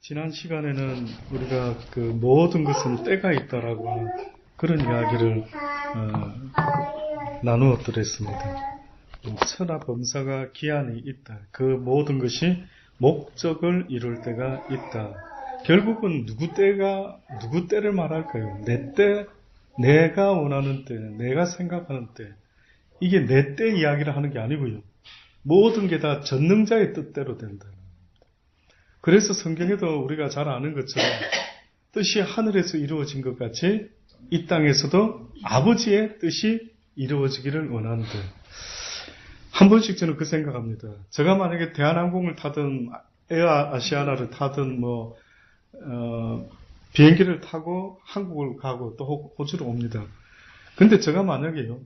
지난 시간에는 우리가 그 모든 것은 때가 있다라고 하는 그런 이야기를 나누었더랬습니다. 천하 범사가 기한이 있다. 그 모든 것이 목적을 이룰 때가 있다. 결국은 누구 때를 말할까요? 내 때, 내가 원하는 때, 내가 생각하는 때. 이게 내 때 이야기를 하는 게 아니고요. 모든 게 다 전능자의 뜻대로 된다. 그래서 성경에도 우리가 잘 아는 것처럼 뜻이 하늘에서 이루어진 것 같이 이 땅에서도 아버지의 뜻이 이루어지기를 원하는데, 한 번씩 저는 그 생각합니다. 제가 만약에 대한항공을 타든 에어아시아나를 타든 비행기를 타고 한국을 가고 또 호주로 옵니다. 근데 제가 만약에요,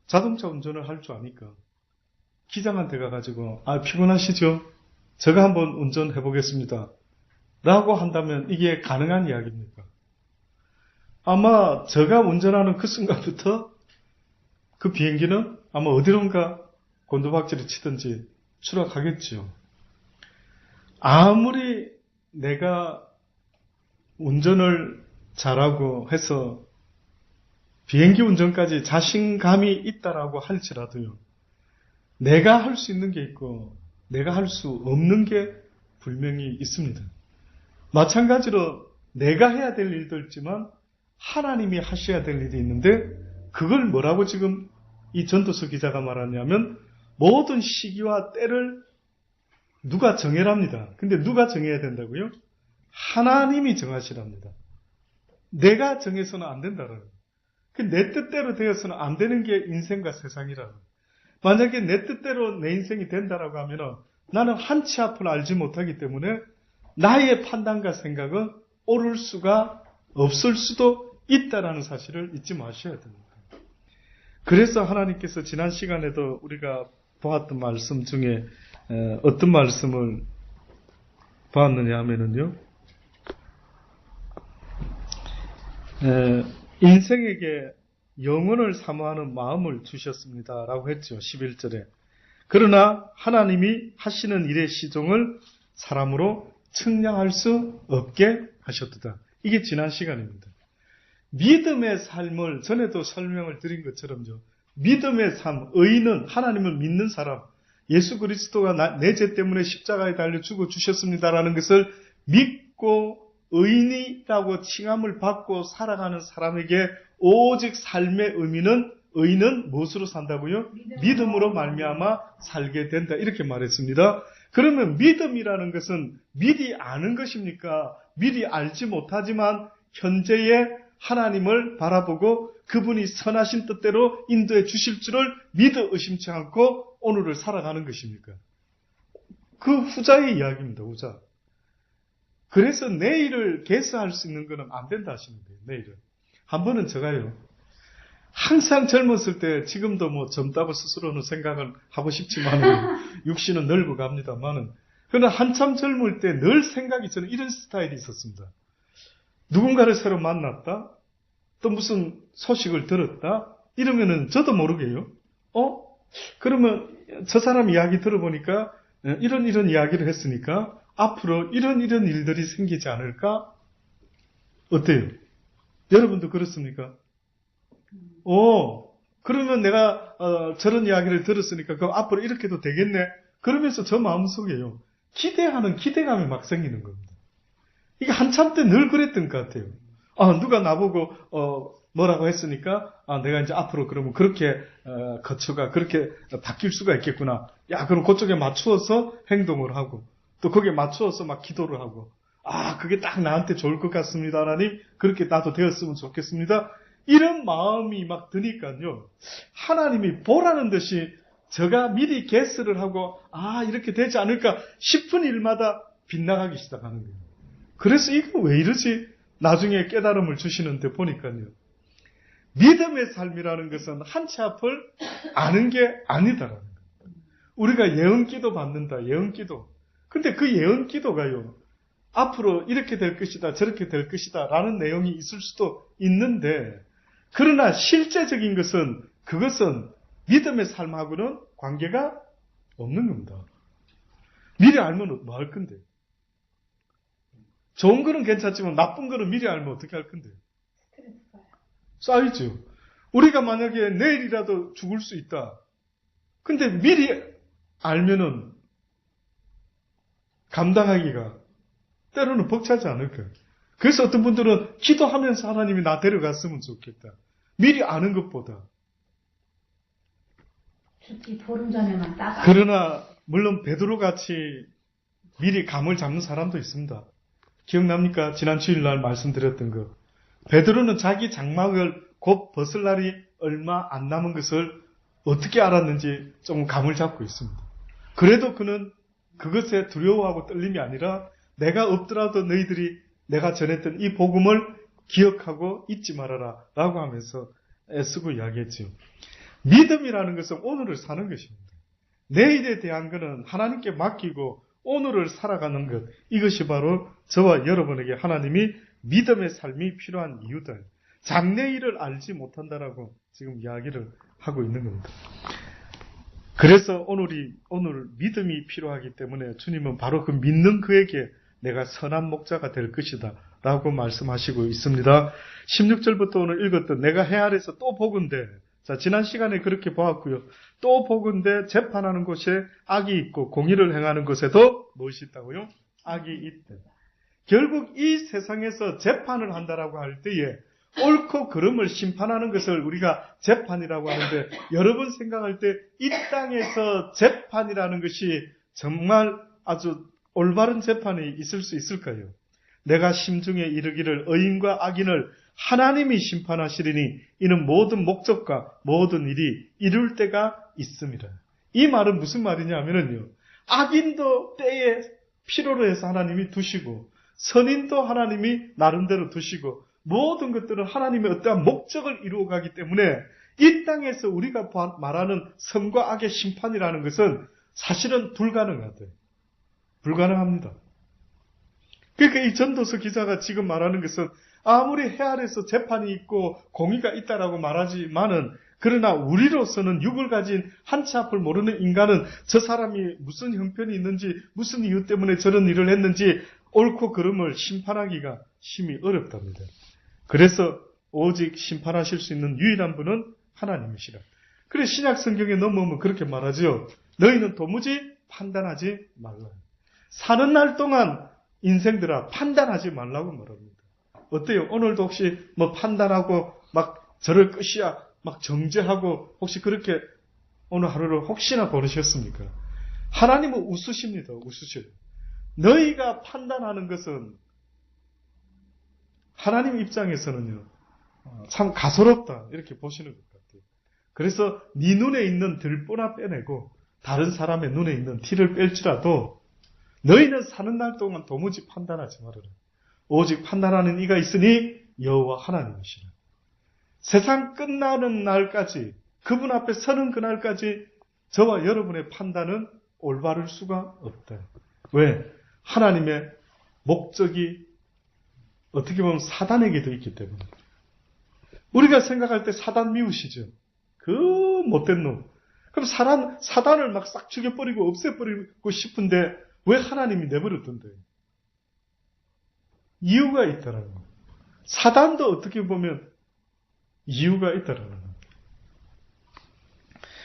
자동차 운전을 할 줄 아니까 기장한테 가가지고 피곤하시죠? 제가 한번 운전해 보겠습니다 라고 한다면 이게 가능한 이야기입니까? 아마 제가 운전하는 그 순간부터 그 비행기는 아마 어디론가 곤두박질을 치든지 추락하겠죠. 아무리 내가 운전을 잘하고 해서 비행기 운전까지 자신감이 있다라고 할지라도요, 내가 할 수 있는 게 있고 내가 할 수 없는 게 분명히 있습니다. 마찬가지로 내가 해야 될 일도 있지만 하나님이 하셔야 될 일이 있는데, 그걸 뭐라고 지금 이 전도서 기자가 말하냐면 모든 시기와 때를 누가 정해랍니다. 근데 누가 정해야 된다고요? 하나님이 정하시랍니다. 내가 정해서는 안 된다라는. 내 뜻대로 되어서는 안 되는 게 인생과 세상이라는. 만약에 내 뜻대로 내 인생이 된다라고 하면 나는 한치 앞을 알지 못하기 때문에 나의 판단과 생각은 옳을 수가 없을 수도 있다라는 사실을 잊지 마셔야 됩니다. 그래서 하나님께서 지난 시간에도 우리가 보았던 말씀 중에 어떤 말씀을 보았느냐 하면은요, 인생에게 영혼을 사모하는 마음을 주셨습니다 라고 했죠. 11절에. 그러나 하나님이 하시는 일의 시종을 사람으로 측량할 수 없게 하셨도다. 이게 지난 시간입니다. 믿음의 삶을 전에도 설명을 드린 것처럼요, 믿음의 삶, 의인은 하나님을 믿는 사람, 예수 그리스도가 내 죄 때문에 십자가에 달려 죽어 주셨습니다라는 것을 믿고 의인이라고 칭함을 받고 살아가는 사람에게 오직 삶의 의미는, 의인은 무엇으로 산다고요? 믿음으로 말미암아 살게 된다, 이렇게 말했습니다. 그러면 믿음이라는 것은 미리 아는 것입니까? 미리 알지 못하지만 현재의 하나님을 바라보고 그분이 선하신 뜻대로 인도해 주실 줄을 믿어 의심치 않고 오늘을 살아가는 것입니까? 그 후자의 이야기입니다. 후자. 그래서 내일을 개수할 수 있는 것은 안 된다 하시는 거예요. 내일은. 한 번은 제가요, 항상 젊었을 때, 지금도 젊다고 스스로는 생각을 하고 싶지만 육신은 넓어갑니다만은, 그러나 한참 젊을 때 늘 생각이, 저는 이런 스타일이 있었습니다. 누군가를 새로 만났다, 또 무슨 소식을 들었다, 이러면은 저도 모르게요, 그러면 저 사람 이야기 들어보니까 이런 이야기를 했으니까 앞으로 이런 일들이 생기지 않을까? 어때요? 여러분도 그렇습니까? 그러면 내가 저런 이야기를 들었으니까 그럼 앞으로 이렇게도 되겠네? 그러면서 저 마음속에요, 기대하는 기대감이 막 생기는 겁니다. 이게 한참 때 늘 그랬던 것 같아요. 누가 나보고 뭐라고 했으니까 내가 이제 앞으로 그러면 그렇게 거처가 그렇게 바뀔 수가 있겠구나. 야, 그럼 그쪽에 맞추어서 행동을 하고 또 거기에 맞추어서 막 기도를 하고, 그게 딱 나한테 좋을 것 같습니다. 하나님, 그렇게 나도 되었으면 좋겠습니다. 이런 마음이 막 드니까요, 하나님이 보라는 듯이 제가 미리 개스를 하고 이렇게 되지 않을까 싶은 일마다 빗나가기 시작하는 거예요. 그래서 이거 왜 이러지? 나중에 깨달음을 주시는데 보니까요, 믿음의 삶이라는 것은 한치 앞을 아는 게 아니다라는 거예요. 우리가 예언기도 받는다, 예언기도. 근데 그 예언기도가요, 앞으로 이렇게 될 것이다, 저렇게 될 것이다 라는 내용이 있을 수도 있는데, 그러나 실제적인 것은, 그것은 믿음의 삶하고는 관계가 없는 겁니다. 미리 알면 뭐 할 건데? 좋은 거는 괜찮지만 나쁜 거는 미리 알면 어떻게 할 건데? 쌓이죠. 우리가 만약에 내일이라도 죽을 수 있다. 근데 미리 알면은 감당하기가 때로는 벅차지 않을까요? 그래서 어떤 분들은 기도하면서 하나님이 나 데려갔으면 좋겠다. 미리 아는 것보다. 죽기 보름 전에만 딱. 그러나 물론 베드로 같이 미리 감을 잡는 사람도 있습니다. 기억납니까? 지난 주일날 말씀드렸던 거. 베드로는 자기 장막을 곧 벗을 날이 얼마 안 남은 것을 어떻게 알았는지 좀 감을 잡고 있습니다. 그래도 그는 그것에 두려워하고 떨림이 아니라 내가 없더라도 너희들이 내가 전했던 이 복음을 기억하고 잊지 말아라 라고 하면서 애쓰고 이야기했죠. 믿음이라는 것은 오늘을 사는 것입니다. 내일에 대한 것은 하나님께 맡기고 오늘을 살아가는 것, 이것이 바로 저와 여러분에게 하나님이 믿음의 삶이 필요한 이유다. 장래일을 알지 못한다라고 지금 이야기를 하고 있는 겁니다. 그래서 오늘 믿음이 필요하기 때문에 주님은 바로 그 믿는 그에게 내가 선한 목자가 될 것이다 라고 말씀하시고 있습니다. 16절부터 오늘 읽었던 내가 해 아래서 또 보건대, 자, 지난 시간에 그렇게 보았고요. 또 보건대 재판하는 곳에 악이 있고 공의를 행하는 곳에도 무엇이 있다고요? 악이 있다. 결국 이 세상에서 재판을 한다라고 할 때에 옳고 그름을 심판하는 것을 우리가 재판이라고 하는데, 여러분 생각할 때 이 땅에서 재판이라는 것이 정말 아주 올바른 재판이 있을 수 있을까요? 내가 심중에 이르기를 의인과 악인을 하나님이 심판하시리니 이는 모든 목적과 모든 일이 이룰 때가 있습니다. 이 말은 무슨 말이냐면요, 악인도 때에 필요로 해서 하나님이 두시고 선인도 하나님이 나름대로 두시고 모든 것들은 하나님의 어떠한 목적을 이루어가기 때문에 이 땅에서 우리가 말하는 선과 악의 심판이라는 것은 사실은 불가능하대. 불가능합니다. 그러니까 이 전도서 기자가 지금 말하는 것은 아무리 해 아래서 재판이 있고 공의가 있다라고 말하지만은, 그러나 우리로서는 육을 가진 한치 앞을 모르는 인간은 저 사람이 무슨 형편이 있는지, 무슨 이유 때문에 저런 일을 했는지 옳고 그름을 심판하기가 심히 어렵답니다. 그래서 오직 심판하실 수 있는 유일한 분은 하나님이시라. 그래서 신약 성경에 넘어오면 그렇게 말하죠. 너희는 도무지 판단하지 말라. 사는 날 동안 인생들아 판단하지 말라고 말합니다. 어때요? 오늘도 혹시 뭐 판단하고 막 저럴 것이야 막 정죄하고 혹시 그렇게 오늘 하루를 혹시나 보내셨습니까? 하나님은 웃으십니다. 웃으셔요. 너희가 판단하는 것은 하나님 입장에서는요, 참 가소롭다 이렇게 보시는 것 같아요. 그래서 네 눈에 있는 들보나 빼내고 다른 사람의 눈에 있는 티를 뺄지라도 너희는 사는 날 동안 도무지 판단하지 말아라. 오직 판단하는 이가 있으니 여호와 하나님이시라. 세상 끝나는 날까지, 그분 앞에 서는 그날까지 저와 여러분의 판단은 올바를 수가 없다. 왜? 하나님의 목적이 어떻게 보면 사단에게도 있기 때문에. 우리가 생각할 때 사단 미우시죠? 그 못된 놈. 그럼 사단을 막 싹 죽여버리고 없애버리고 싶은데 왜 하나님이 내버려둔대요? 이유가 있다라는 거예요. 사단도 어떻게 보면 이유가 있다라는 거예요.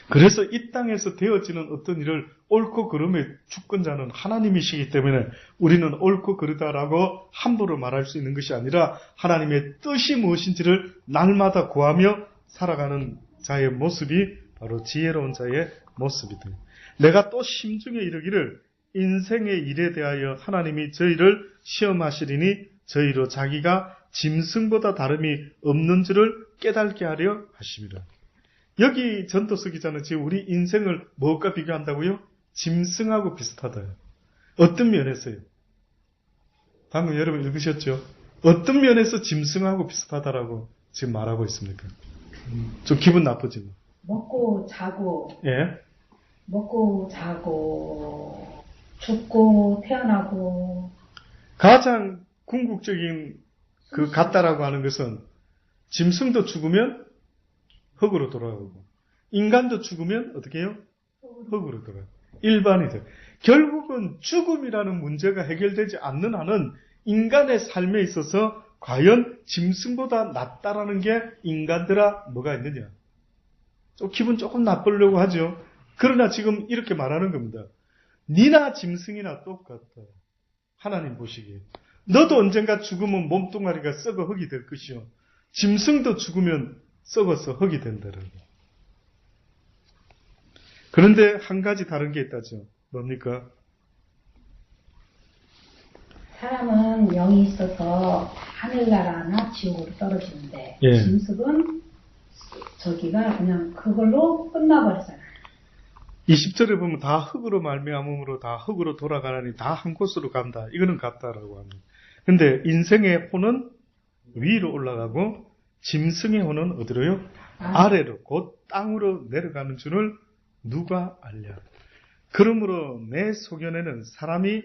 그래서 이 땅에서 되어지는 어떤 일을 옳고 그름의 주권자는 하나님이시기 때문에 우리는 옳고 그르다라고 함부로 말할 수 있는 것이 아니라 하나님의 뜻이 무엇인지를 날마다 구하며 살아가는 자의 모습이 바로 지혜로운 자의 모습이다. 내가 또 심중에 이르기를 인생의 일에 대하여 하나님이 저희를 시험하시리니 저희로 자기가 짐승보다 다름이 없는 줄을 깨닫게 하려 하십니다. 여기 전도서 기자는 지금 우리 인생을 무엇과 비교한다고요? 짐승하고 비슷하다. 어떤 면에서요? 방금 여러분 읽으셨죠? 어떤 면에서 짐승하고 비슷하다라고 지금 말하고 있습니까? 좀 기분 나쁘지만. 먹고 자고. 예? 먹고 자고 죽고 태어나고. 가장 궁극적인 그 같다라고 하는 것은 짐승도 죽으면 흙으로 돌아가고 인간도 죽으면 어떻게 해요? 흙으로 돌아가고 일반이 돼요. 결국은 죽음이라는 문제가 해결되지 않는 한은 인간의 삶에 있어서 과연 짐승보다 낫다라는 게 인간들아 뭐가 있느냐. 기분 조금 나쁘려고 하죠. 그러나 지금 이렇게 말하는 겁니다. 니나 짐승이나 똑같다. 하나님 보시기에. 너도 언젠가 죽으면 몸뚱아리가 썩어 흙이 될 것이요. 짐승도 죽으면 썩어서 흙이 된다라고. 그런데 한 가지 다른 게 있다죠. 뭡니까? 사람은 영이 있어서 하늘나라나 지옥으로 떨어지는데 예. 짐승은 저기가 그냥 그걸로 끝나버리잖아요. 20절에 보면 다 흙으로 말미암음으로 다 흙으로 돌아가라니 다 한 곳으로 간다. 이거는 같다라고 합니다. 근데 인생의 혼은 위로 올라가고 짐승의 혼은 어디로요? 아래로 곧 땅으로 내려가는 줄을 누가 알랴. 그러므로 내 소견에는 사람이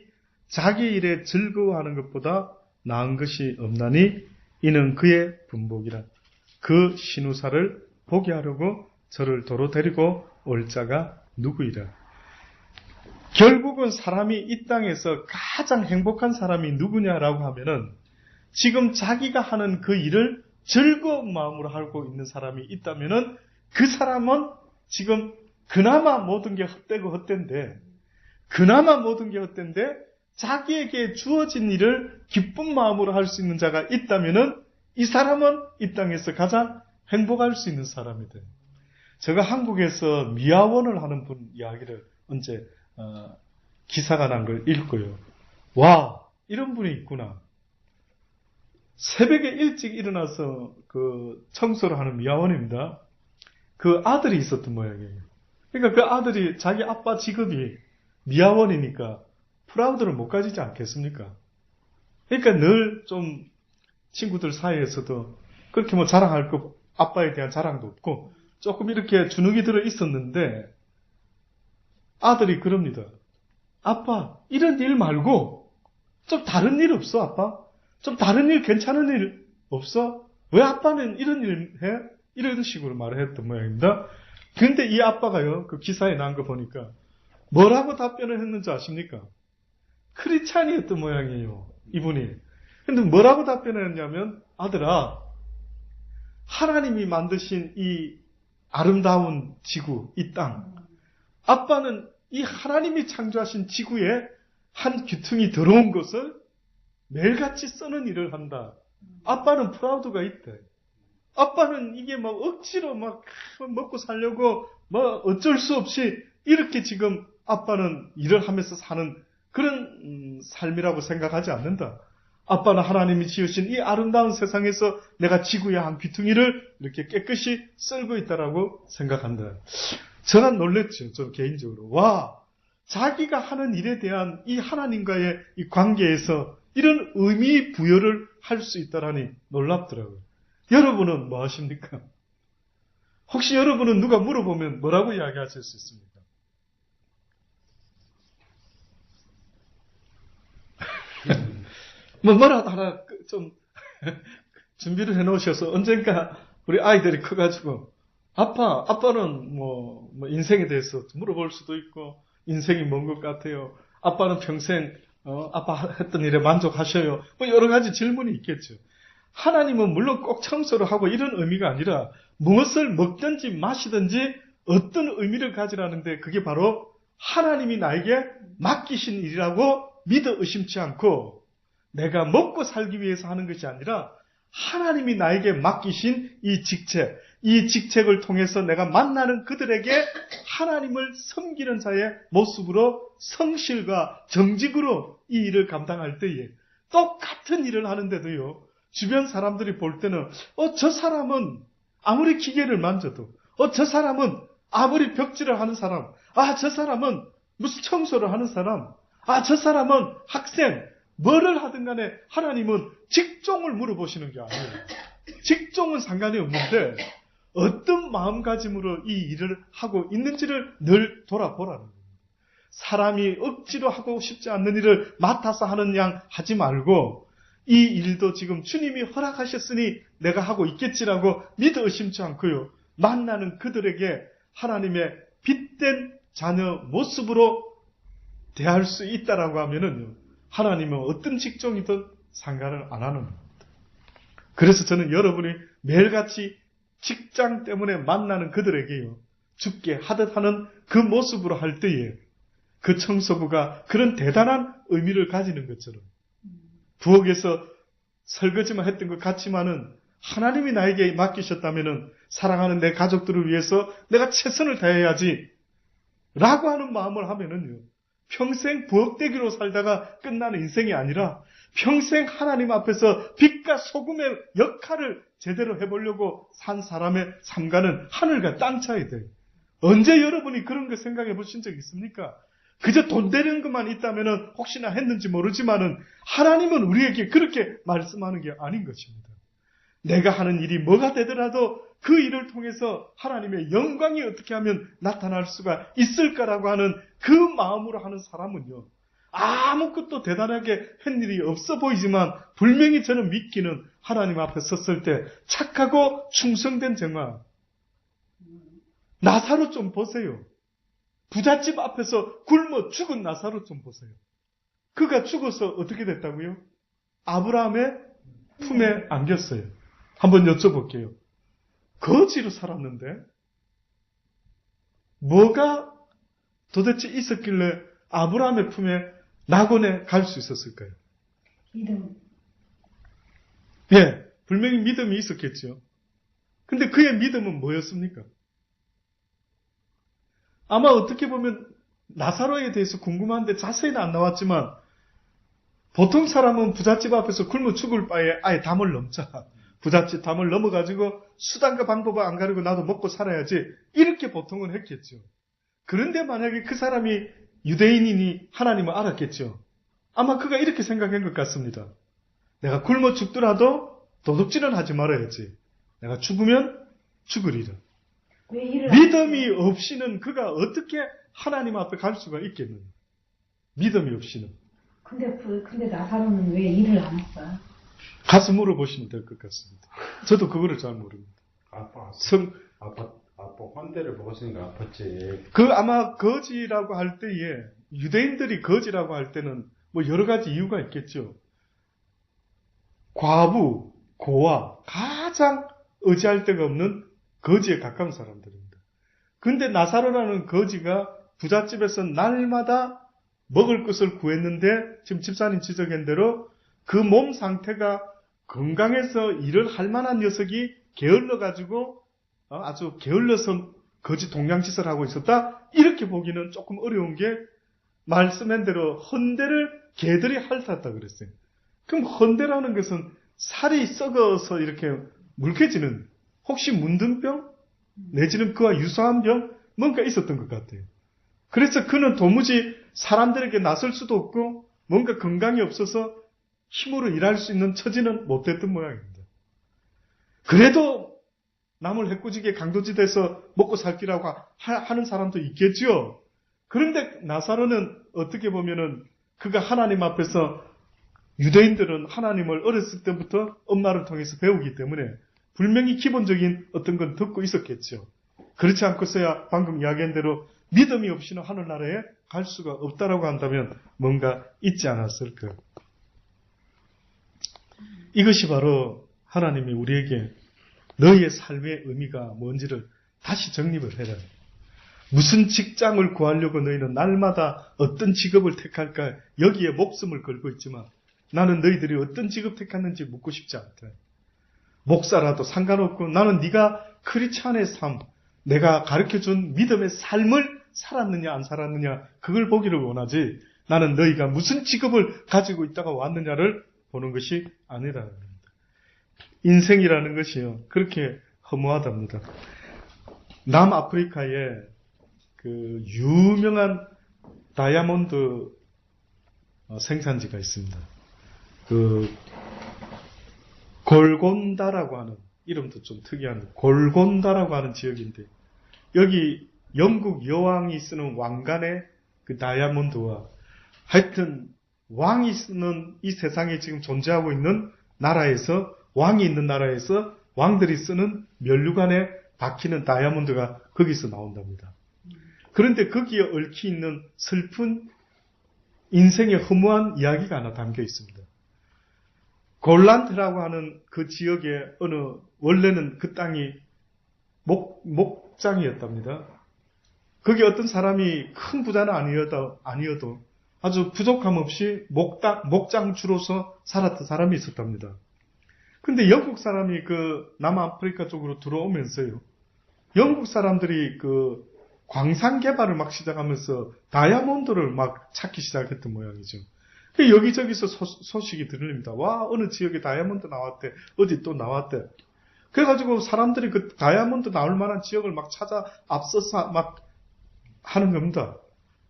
자기 일에 즐거워하는 것보다 나은 것이 없나니 이는 그의 분복이라. 그 신우사를 보게 하려고 저를 도로 데리고 올 자가 누구이라. 결국은 사람이 이 땅에서 가장 행복한 사람이 누구냐라고 하면은 지금 자기가 하는 그 일을 즐거운 마음으로 하고 있는 사람이 있다면은 그 사람은 지금 그나마 모든 게 헛되고 헛된데 자기에게 주어진 일을 기쁜 마음으로 할 수 있는 자가 있다면은 이 사람은 이 땅에서 가장 행복할 수 있는 사람이 돼요. 제가 한국에서 미화원을 하는 분 이야기를 언제 기사가 난 걸 읽고요. 와, 이런 분이 있구나. 새벽에 일찍 일어나서 그 청소를 하는 미화원입니다. 그 아들이 있었던 모양이에요. 그러니까 그 아들이 자기 아빠 직업이 미화원이니까 프라우드를 못 가지지 않겠습니까? 그러니까 늘 좀 친구들 사이에서도 그렇게 뭐 자랑할 거 아빠에 대한 자랑도 없고 조금 이렇게 주눅이 들어 있었는데 아들이 그럽니다. 아빠, 이런 일 말고 좀 다른 일 없어, 아빠? 좀 다른 일, 괜찮은 일 없어? 왜 아빠는 이런 일 해? 이런 식으로 말을 했던 모양입니다. 근데 이 아빠가요, 그 기사에 나온 거 보니까 뭐라고 답변을 했는지 아십니까? 크리스찬이었던 모양이에요, 이분이. 근데 뭐라고 답변을 했냐면, 아들아, 하나님이 만드신 이 아름다운 지구, 이 땅. 아빠는 이 하나님이 창조하신 지구에 한 귀퉁이 들어온 것을 매일같이 쓰는 일을 한다. 아빠는 프라우드가 있대. 아빠는 이게 막 억지로 막 먹고 살려고 뭐 어쩔 수 없이 이렇게 지금 아빠는 일을 하면서 사는 그런 삶이라고 생각하지 않는다. 아빠는 하나님이 지으신 이 아름다운 세상에서 내가 지구의 한 귀퉁이를 이렇게 깨끗이 쓸고 있다라고 생각한다. 저는 놀랬죠. 저 개인적으로. 와, 자기가 하는 일에 대한 이 하나님과의 이 관계에서 이런 의미 부여를 할 수 있다라니 놀랍더라고요. 여러분은 뭐 하십니까? 혹시 여러분은 누가 물어보면 뭐라고 이야기하실 수 있습니까? 뭐라도 하나 좀 준비를 해놓으셔서 언젠가 우리 아이들이 커가지고 아빠는 뭐 인생에 대해서 물어볼 수도 있고 인생이 뭔 것 같아요. 아빠는 평생 아빠 했던 일에 만족하셔요. 뭐 여러 가지 질문이 있겠죠. 하나님은 물론 꼭 청소를 하고 이런 의미가 아니라 무엇을 먹든지 마시든지 어떤 의미를 가지라는데 그게 바로 하나님이 나에게 맡기신 일이라고 믿어 의심치 않고 내가 먹고 살기 위해서 하는 것이 아니라 하나님이 나에게 맡기신 이 직책을 통해서 내가 만나는 그들에게 하나님을 섬기는 자의 모습으로 성실과 정직으로 이 일을 감당할 때에 똑같은 일을 하는데도요. 주변 사람들이 볼 때는 저 사람은 아무리 기계를 만져도 저 사람은 아무리 벽지를 하는 사람 저 사람은 무슨 청소를 하는 사람 저 사람은 학생 뭐를 하든 간에 하나님은 직종을 물어보시는 게 아니에요. 직종은 상관이 없는데 어떤 마음가짐으로 이 일을 하고 있는지를 늘 돌아보라는 거예요. 사람이 억지로 하고 싶지 않는 일을 맡아서 하는 양 하지 말고 이 일도 지금 주님이 허락하셨으니 내가 하고 있겠지라고 믿어 의심치 않고요. 만나는 그들에게 하나님의 빛된 자녀 모습으로 대할 수 있다라고 하면은 하나님은 어떤 직종이든 상관을 안 하는 겁니다. 그래서 저는 여러분이 매일같이 직장 때문에 만나는 그들에게요, 죽게 하듯 하는 그 모습으로 할 때에 그 청소부가 그런 대단한 의미를 가지는 것처럼 부엌에서 설거지만 했던 것 같지만은 하나님이 나에게 맡기셨다면은 사랑하는 내 가족들을 위해서 내가 최선을 다해야지 라고 하는 마음을 하면은요, 평생 부엌대기로 살다가 끝나는 인생이 아니라 평생 하나님 앞에서 빛과 소금의 역할을 제대로 해보려고 산 사람의 삶과는 하늘과 땅 차이 돼요. 언제 여러분이 그런 거 생각해 보신 적 있습니까? 그저 돈 되는 것만 있다면 혹시나 했는지 모르지만은 하나님은 우리에게 그렇게 말씀하는 게 아닌 것입니다. 내가 하는 일이 뭐가 되더라도 그 일을 통해서 하나님의 영광이 어떻게 하면 나타날 수가 있을까라고 하는 그 마음으로 하는 사람은요, 아무것도 대단하게 한 일이 없어 보이지만 분명히 저는 믿기는 하나님 앞에 섰을 때 착하고 충성된 정화. 나사로 좀 보세요. 부잣집 앞에서 굶어 죽은 나사로 좀 보세요. 그가 죽어서 어떻게 됐다고요? 아브라함의 품에 안겼어요. 한번 여쭤볼게요. 거지로 살았는데 뭐가 도대체 있었길래 아브라함의 품에 낙원에 갈 수 있었을까요? 믿음. 예, 분명히 믿음이 있었겠죠. 근데 그의 믿음은 뭐였습니까? 아마 어떻게 보면 나사로에 대해서 궁금한데 자세히는 안 나왔지만 보통 사람은 부잣집 앞에서 굶어 죽을 바에 아예 담을 넘자. 부잣집 담을 넘어가지고 수단과 방법을 안 가리고 나도 먹고 살아야지. 이렇게 보통은 했겠죠. 그런데 만약에 그 사람이 유대인이니 하나님을 알았겠죠. 아마 그가 이렇게 생각한 것 같습니다. 내가 굶어 죽더라도 도둑질은 하지 말아야지. 내가 죽으면 죽으리라. 왜 일을 믿음이 없이는 그가 어떻게 하나님 앞에 갈 수가 있겠느냐. 믿음이 없이는. 근데 나사로는 왜 일을 안 했어요? 가서 물어보시면 될 것 같습니다. 저도 그거를 잘 모릅니다. 아빠 헌대를 먹었으니까 아팠지. 그 아마 거지라고 할 때에 유대인들이 거지라고 할 때는 뭐 여러 가지 이유가 있겠죠. 과부, 고아, 가장 의지할 데가 없는 거지에 가까운 사람들입니다. 근데 나사로라는 거지가 부잣집에서 날마다 먹을 것을 구했는데 지금 집사님 지적한 대로 그 몸 상태가 건강해서 일을 할 만한 녀석이 게을러가지고 아주 게을러서 거지 동양짓을 하고 있었다? 이렇게 보기는 조금 어려운 게 말씀한 대로 헌대를 개들이 핥았다 그랬어요. 그럼 헌대라는 것은 살이 썩어서 이렇게 묽혀지는 혹시 문둥병? 내지는 그와 유사한 병? 뭔가 있었던 것 같아요. 그래서 그는 도무지 사람들에게 나설 수도 없고 뭔가 건강이 없어서 힘으로 일할 수 있는 처지는 못됐던 모양입니다. 그래도 남을 해꾸지게 강도짓에서 먹고 살기라고 하는 사람도 있겠죠. 그런데 나사로는 어떻게 보면은 그가 하나님 앞에서 유대인들은 하나님을 어렸을 때부터 엄마를 통해서 배우기 때문에 분명히 기본적인 어떤 건 듣고 있었겠죠. 그렇지 않고서야 방금 이야기한 대로 믿음이 없이는 하늘나라에 갈 수가 없다라고 한다면 뭔가 있지 않았을까. 이것이 바로 하나님이 우리에게 너희의 삶의 의미가 뭔지를 다시 정립을 해라. 무슨 직장을 구하려고 너희는 날마다 어떤 직업을 택할까 여기에 목숨을 걸고 있지만 나는 너희들이 어떤 직업 택했는지 묻고 싶지 않다. 목사라도 상관없고 나는 네가 크리스찬의 삶, 내가 가르쳐준 믿음의 삶을 살았느냐 안 살았느냐 그걸 보기를 원하지 나는 너희가 무슨 직업을 가지고 있다가 왔느냐를 보는 것이 아니라는 겁니다. 인생이라는 것이요 그렇게 허무하답니다. 남아프리카에 그 유명한 다이아몬드 생산지가 있습니다. 그 골곤다라고 하는 이름도 좀 특이한 골곤다라고 하는 지역인데 여기 영국 여왕이 쓰는 왕관의 그 다이아몬드와 하여튼 왕이 쓰는 이 세상에 지금 존재하고 있는 나라에서 왕이 있는 나라에서 왕들이 쓰는 면류관에 박히는 다이아몬드가 거기서 나온답니다. 그런데 거기에 얽혀 있는 슬픈 인생의 허무한 이야기가 하나 담겨 있습니다. 골란트라고 하는 그 지역의 원래는 그 땅이 목장이었답니다. 거기 어떤 사람이 큰 부자는 아니어도 아주 부족함 없이 목장주로서 살았던 사람이 있었답니다. 근데 영국 사람이 그 남아프리카 쪽으로 들어오면서요, 영국 사람들이 그 광산 개발을 막 시작하면서 다이아몬드를 막 찾기 시작했던 모양이죠. 여기저기서 소식이 들립니다. 와, 어느 지역에 다이아몬드 나왔대. 어디 또 나왔대. 그래가지고 사람들이 그 다이아몬드 나올 만한 지역을 막 찾아 앞서서 막 하는 겁니다.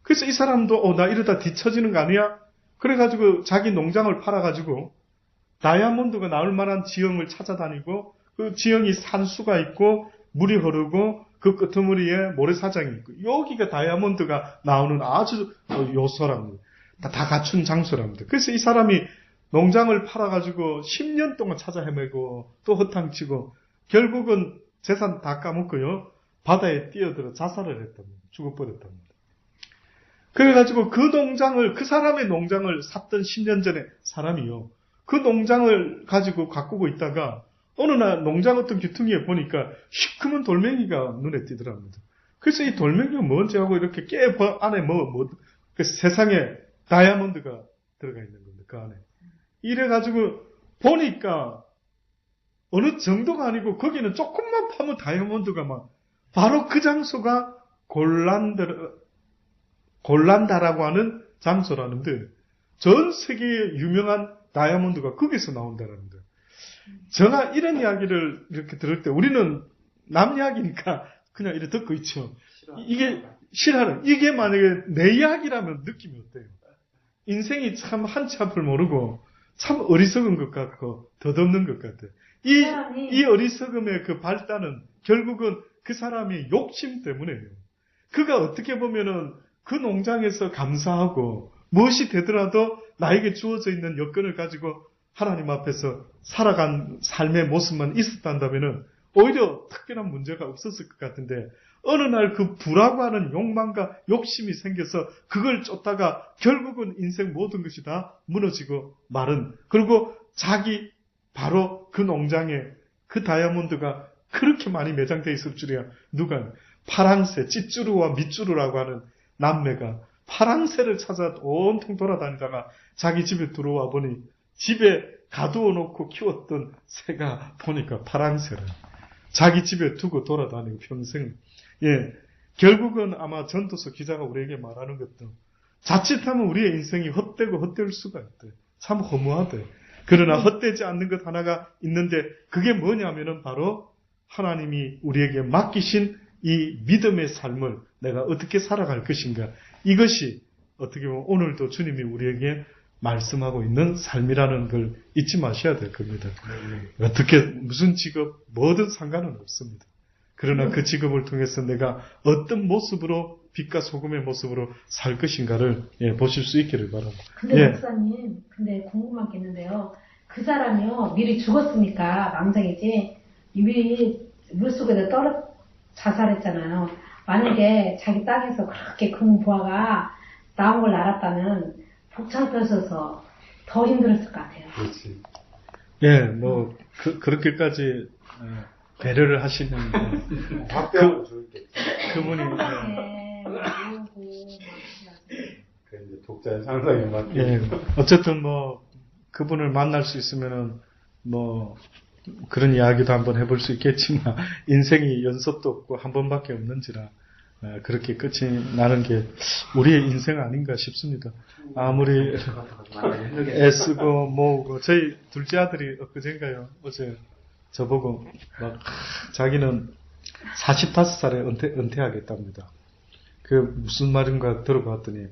그래서 이 사람도 나 이러다 뒤처지는 거 아니야? 그래가지고 자기 농장을 팔아가지고 다이아몬드가 나올 만한 지형을 찾아다니고 그 지형이 산수가 있고 물이 흐르고 그 끄트머리에 모래사장이 있고 여기가 다이아몬드가 나오는 아주 요소랍니다. 다 갖춘 장소랍니다. 그래서 이 사람이 농장을 팔아가지고 10년 동안 찾아 헤매고 또 허탕치고 결국은 재산 다 까먹고요. 바다에 뛰어들어 자살을 했답니다. 죽어버렸답니다. 그래가지고 그 사람의 농장을 샀던 10년 전에 사람이요. 그 농장을 가지고 가꾸고 있다가 어느 날 농장 어떤 귀퉁이에 보니까 시커먼 돌멩이가 눈에 띄더랍니다. 그래서 이 돌멩이가 뭔지 하고 이렇게 안에 그래서 세상에 다이아몬드가 들어가 있는 겁니다. 그 안에. 이래가지고 보니까 어느 정도가 아니고 거기는 조금만 파면 다이아몬드가 막 바로 그 장소가 골란다라고 하는 장소라는데 전 세계에 유명한 다이아몬드가 거기서 나온다는데 제가 이런 이야기를 이렇게 들을 때 우리는 남 이야기니까 그냥 이렇게 듣고 있죠. 이게 싫어하는 이게 만약에 내 이야기라면 느낌이 어때요? 인생이 참 한치 앞을 모르고 참 어리석은 것 같고 덧없는 것 같아요. 이 어리석음의 그 발단은 결국은 그 사람의 욕심 때문에요. 그가 어떻게 보면은 그 농장에서 감사하고 무엇이 되더라도 나에게 주어져 있는 여건을 가지고 하나님 앞에서 살아간 삶의 모습만 있었다면은 오히려 특별한 문제가 없었을 것 같은데 어느 날 그 부라고 하는 욕망과 욕심이 생겨서 그걸 쫓다가 결국은 인생 모든 것이 다 무너지고 마른 그리고 자기 바로 그 농장에 그 다이아몬드가 그렇게 많이 매장되어 있을 줄이야. 누가 파랑새, 찌쭈루와 밑쭈루라고 하는 남매가 파랑새를 찾아 온통 돌아다니다가 자기 집에 들어와 보니 집에 가두어 놓고 키웠던 새가 보니까 파랑새를 자기 집에 두고 돌아다니고 평생 결국은 아마 전도서 기자가 우리에게 말하는 것도 자칫하면 우리의 인생이 헛되고 헛될 수가 있대. 참 허무하대. 그러나 헛되지 않는 것 하나가 있는데 그게 뭐냐면은 바로 하나님이 우리에게 맡기신 이 믿음의 삶을 내가 어떻게 살아갈 것인가. 이것이 어떻게 보면 오늘도 주님이 우리에게 말씀하고 있는 삶이라는 걸 잊지 마셔야 될 겁니다. 어떻게 무슨 직업 뭐든 상관은 없습니다. 그러나 그 직업을 통해서 내가 어떤 모습으로 빛과 소금의 모습으로 살 것인가를 보실 수 있기를 바랍니다. 근데 목사님, 근데 궁금한 게 있는데요. 그 사람이요 미리 죽었으니까 망정이지 미리 물속에다 자살했잖아요. 만약에 자기 땅에서 그렇게 큰 부하가 나온 걸 알았다면 복창 펴셔서 더 힘들었을 것 같아요. 그렇지. 그렇게까지 배려를 하시는 그분이 이제 독자의 상상에 맞게. 어쨌든 그분을 만날 수 있으면은 그런 이야기도 한번 해볼 수 있겠지만 인생이 연속도 없고 한 번밖에 없는지라 그렇게 끝이 나는 게 우리의 인생 아닌가 싶습니다. 아무리 애쓰고 모으고 저희 둘째 아들이 엊그젠가요 어제 저보고 자기는 45살에 은퇴하겠답니다. 그 무슨 말인가 들어봤더니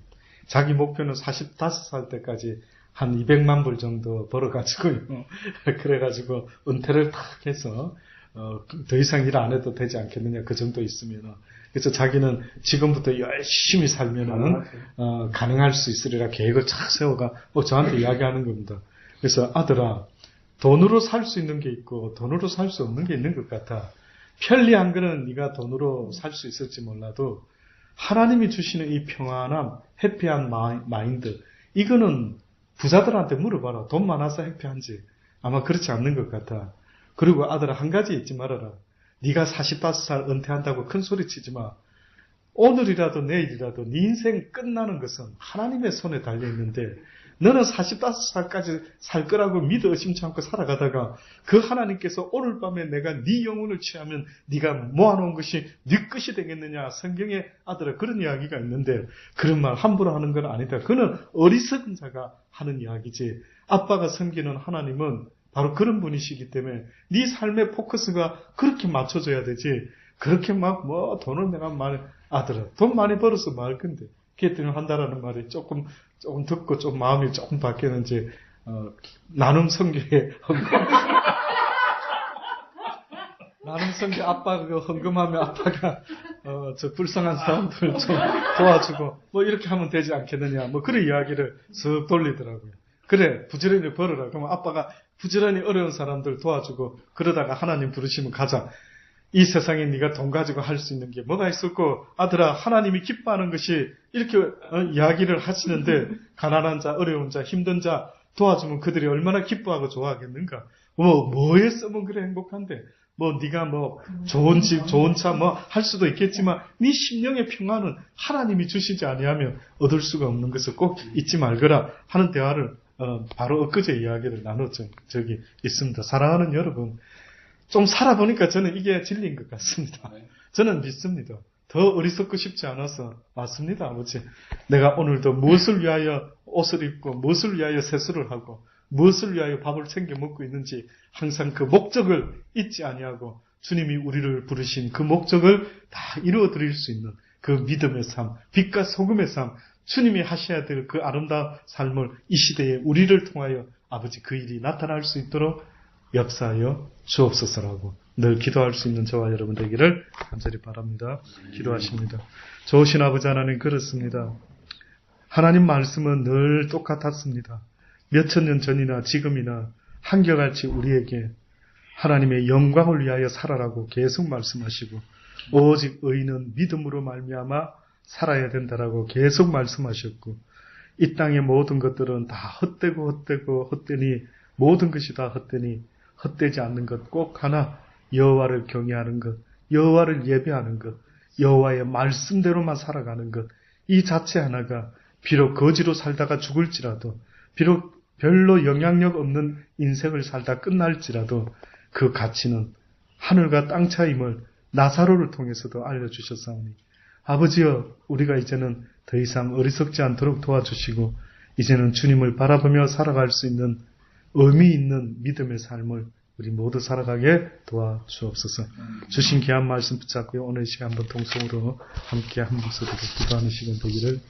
자기 목표는 45살 때까지 한 200만 불 정도 벌어가지고요. 그래가지고 은퇴를 탁 해서 더 이상 일 안 해도 되지 않겠느냐 그 정도 있으면 그래서 자기는 지금부터 열심히 살면은 가능할 수 있으리라 계획을 착 세워가 저한테 이야기하는 겁니다. 그래서 아들아 돈으로 살 수 있는 게 있고 돈으로 살 수 없는 게 있는 것 같아. 편리한 거는 네가 돈으로 살 수 있을지 몰라도 하나님이 주시는 이 평안함, 해피한 마인드 이거는 부자들한테 물어봐라. 돈 많아서 해피한지 아마 그렇지 않는 것 같아. 그리고 아들아, 한 가지 잊지 말아라. 네가 45살 은퇴한다고 큰 소리 치지 마. 오늘이라도 내일이라도 네 인생 끝나는 것은 하나님의 손에 달려있는데 너는 45살까지 살 거라고 믿어 의심치 않고 살아가다가 그 하나님께서 오늘 밤에 내가 네 영혼을 취하면 네가 모아놓은 것이 네 것이 되겠느냐. 성경에 아들아 그런 이야기가 있는데 그런 말 함부로 하는 건 아니다. 그는 어리석은 자가 하는 이야기지. 아빠가 섬기는 하나님은 바로 그런 분이시기 때문에 네 삶의 포커스가 그렇게 맞춰져야 되지. 그렇게 막 돈을 내가 아들아 돈 많이 벌어서 뭐 할 건데 개통을 한다라는 말이 조금 듣고 좀 마음이 조금 바뀌는지 나눔 선교에 나눔 선교 아빠가 헌금하면 아빠가 저 불쌍한 사람들 좀 도와주고 뭐 이렇게 하면 되지 않겠느냐 뭐 그런 이야기를 쓱 돌리더라고요. 그래 부지런히 벌어라. 그러면 아빠가 부지런히 어려운 사람들 도와주고 그러다가 하나님 부르시면 가자. 이 세상에 네가 돈 가지고 할 수 있는 게 뭐가 있었고 아들아 하나님이 기뻐하는 것이 이렇게 이야기를 하시는데 가난한 자 어려운 자 힘든 자 도와주면 그들이 얼마나 기뻐하고 좋아하겠는가. 뭐에 쓰면 그래 행복한데 네가 좋은 집 좋은 차 할 수도 있겠지만 네 심령의 평안은 하나님이 주시지 아니하면 얻을 수가 없는 것을 꼭 잊지 말거라 하는 대화를 바로 엊그제 이야기를 나눴죠. 저기 있습니다. 사랑하는 여러분, 좀 살아보니까 저는 이게 진리인 것 같습니다. 저는 믿습니다. 더 어리석고 싶지 않아서 맞습니다. 아버지. 내가 오늘도 무엇을 위하여 옷을 입고 무엇을 위하여 세수를 하고 무엇을 위하여 밥을 챙겨 먹고 있는지 항상 그 목적을 잊지 아니하고 주님이 우리를 부르신 그 목적을 다 이루어 드릴 수 있는 그 믿음의 삶, 빛과 소금의 삶, 주님이 하셔야 될 그 아름다운 삶을 이 시대에 우리를 통하여 아버지 그 일이 나타날 수 있도록 역사하여 주옵소서라고 늘 기도할 수 있는 저와 여러분 되기를 간절히 바랍니다. 기도하십니다. 좋으신 아버지 하나님 그렇습니다. 하나님 말씀은 늘 똑같았습니다. 몇천 년 전이나 지금이나 한결같이 우리에게 하나님의 영광을 위하여 살아라고 계속 말씀하시고 오직 의인은 믿음으로 말미암아 살아야 된다라고 계속 말씀하셨고 이 땅의 모든 것들은 다 헛되니 모든 것이 다 헛되니 헛되지 않는 것 꼭 하나 여호와를 경외하는 것, 여호와를 예배하는 것, 여호와의 말씀대로만 살아가는 것 이 자체 하나가 비록 거지로 살다가 죽을지라도 비록 별로 영향력 없는 인생을 살다 끝날지라도 그 가치는 하늘과 땅 차임을 나사로를 통해서도 알려주셨사오니 아버지여 우리가 이제는 더 이상 어리석지 않도록 도와주시고 이제는 주님을 바라보며 살아갈 수 있는 의미 있는 믿음의 삶을 우리 모두 살아가게 도와주옵소서. 주신 귀한 말씀 붙잡고 오늘 시간 한번 동성으로 함께 한 목소리로 기도하는 시간 되기를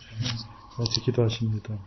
같이 기도하십니다.